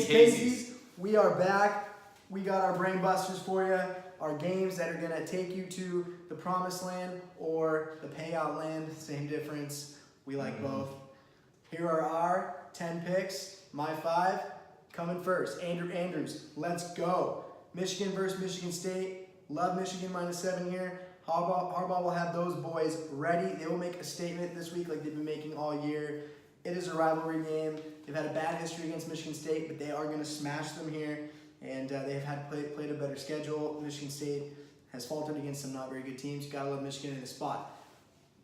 Casey's. We are back. We got our brain busters for you. Our games that are going to take you to the promised land or the payout land. Same difference. We like both. Here are our 10 picks. My 5 coming first. Andrew Andrews. Let's go. Michigan versus Michigan State. Love Michigan -7 here. Harbaugh will have those boys ready. They will make a statement this week like they've been making all year. It is a rivalry game. They've had a bad history against Michigan State, but they are going to smash them here. And they've had played a better schedule. Michigan State has faltered against some not very good teams. You gotta love Michigan in the spot.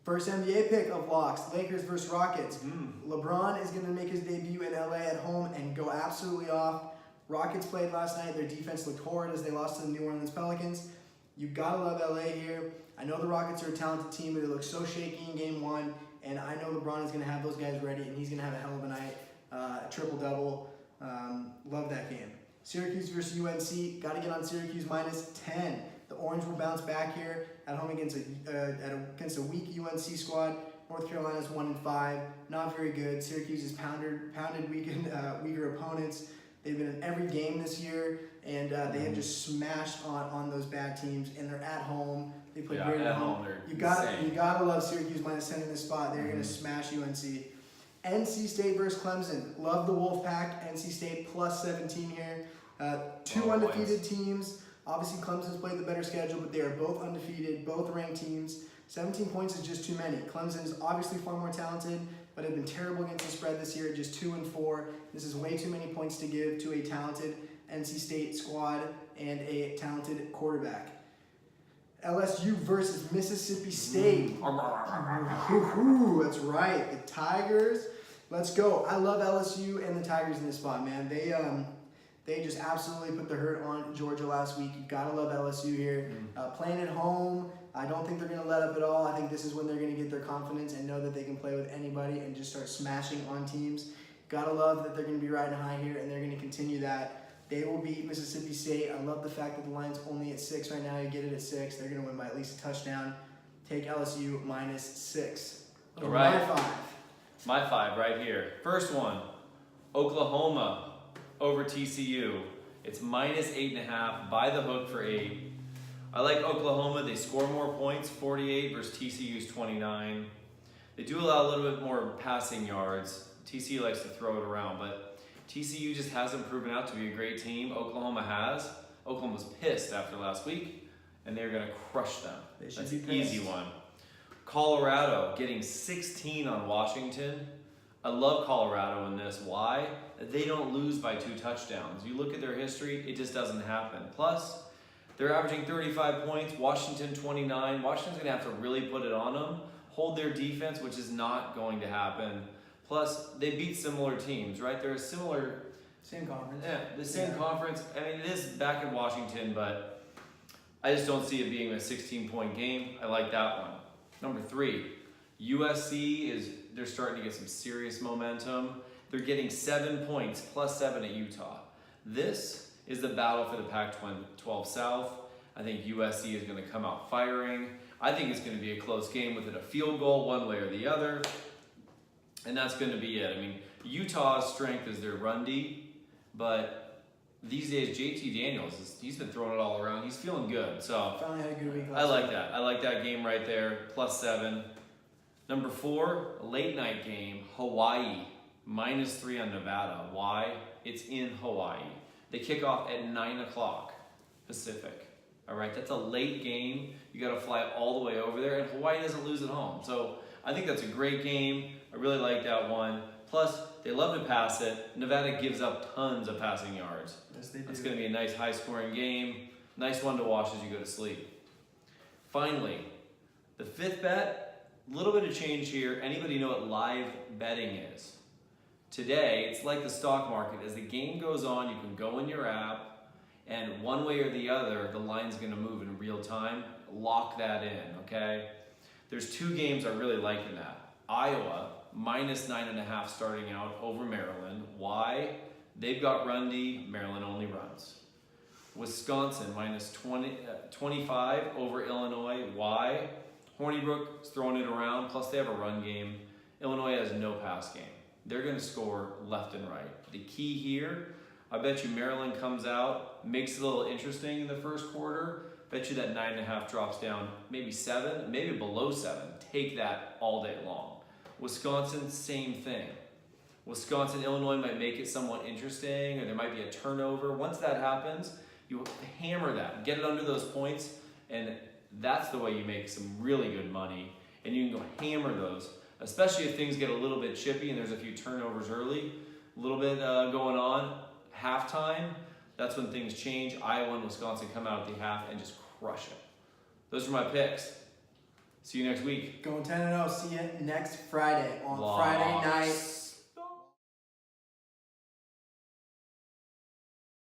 First NBA pick of locks: Lakers versus Rockets. LeBron is going to make his debut in LA at home and go absolutely off. Rockets played last night. Their defense looked horrid as they lost to the New Orleans Pelicans. You gotta love LA here. I know the Rockets are a talented team, but they look so shaky in game 1. And I know LeBron is going to have those guys ready, and he's going to have a hell of a night. A triple-double. Love that game. Syracuse versus UNC. Got to get on Syracuse -10. The Orange will bounce back here at home against a weak UNC squad. North Carolina's 1-5. Not very good. Syracuse has pounded weaker opponents. They've been in every game this year, and they have just smashed on those bad teams. And they're at home. They play great at home. You gotta love Syracuse -10 in this spot. They're gonna smash UNC. NC State versus Clemson. Love the Wolfpack. NC State +17 here. Two undefeated teams. Obviously, Clemson's played the better schedule, but they are both undefeated, both ranked teams. 17 points is just too many. Clemson's obviously far more talented, but have been terrible against the spread this year, just 2-4. This is way too many points to give to a talented NC State squad and a talented quarterback. LSU versus Mississippi State. That's right, the Tigers. Let's go. I love LSU and the Tigers in this spot, man. They just absolutely put the hurt on Georgia last week. You gotta love LSU here. Playing at home, I don't think they're gonna let up at all. I think this is when they're gonna get their confidence and know that they can play with anybody and just start smashing on teams. Gotta love that they're gonna be riding high here, and they're gonna continue that. They will beat Mississippi State. I love the fact that the line's only at 6 right now. You get it at 6. They're going to win by at least a touchdown. Take LSU -6. All right. My 5. My 5 right here. First one, Oklahoma over TCU. It's -8.5. Buy the hook for 8. I like Oklahoma. They score more points, 48 versus TCU's 29. They do allow a little bit more passing yards. TCU likes to throw it around, but TCU just hasn't proven out to be a great team. Oklahoma has. Oklahoma's pissed after last week, and they're going to crush them. That's an easy one. Colorado getting 16 on Washington. I love Colorado in this. Why? They don't lose by 2 touchdowns. You look at their history, it just doesn't happen. Plus, they're averaging 35 points. Washington 29. Washington's going to have to really put it on them, hold their defense, which is not going to happen. Plus, they beat similar teams, right? They're a similar... Same conference. Yeah, the same conference. I mean, it is back in Washington, but I just don't see it being a 16-point game. I like that one. Number 3, USC they're starting to get some serious momentum. They're getting 7 points, +7 at Utah. This is the battle for the Pac-12 South. I think USC is going to come out firing. I think it's going to be a close game with it a field goal one way or the other. And that's going to be it. I mean, Utah's strength is their run D, but these days JT Daniels, he's been throwing it all around. He's feeling good. So finally had a good week. I like that. I like that game right there, +7. Number 4, a late night game, Hawaii, -3 on Nevada. Why? It's in Hawaii. They kick off at 9 o'clock Pacific. All right, that's a late game. You got to fly all the way over there, and Hawaii doesn't lose at home. So I think that's a great game. I really like that one. Plus, they love to pass it. Nevada gives up tons of passing yards. Yes, they do. It's going to be a nice high-scoring game. Nice one to watch as you go to sleep. Finally, the 5th bet, a little bit of change here. Anybody know what live betting is? Today, it's like the stock market. As the game goes on, you can go in your app, and one way or the other, the line's going to move in real time. Lock that in, okay? There's 2 games I really like in that. Iowa, -9.5 starting out over Maryland. Why? They've got run D, Maryland only runs. Wisconsin, -25 over Illinois. Why? Hornibrook's throwing it around, plus they have a run game. Illinois has no pass game. They're going to score left and right. The key here, I bet you Maryland comes out, makes it a little interesting in the first quarter. Bet you that 9.5 drops down, maybe 7, maybe below 7. Take that all day long. Wisconsin, same thing. Wisconsin, Illinois might make it somewhat interesting, or there might be a turnover. Once that happens, you hammer that, get it under those points, and that's the way you make some really good money. And you can go hammer those, especially if things get a little bit chippy and there's a few turnovers early, a little bit going on. Halftime, that's when things change. Iowa and Wisconsin come out at the half and just crush it. Those are my picks. See you next week. Going 10-0. See you next Friday on Lox. Friday night.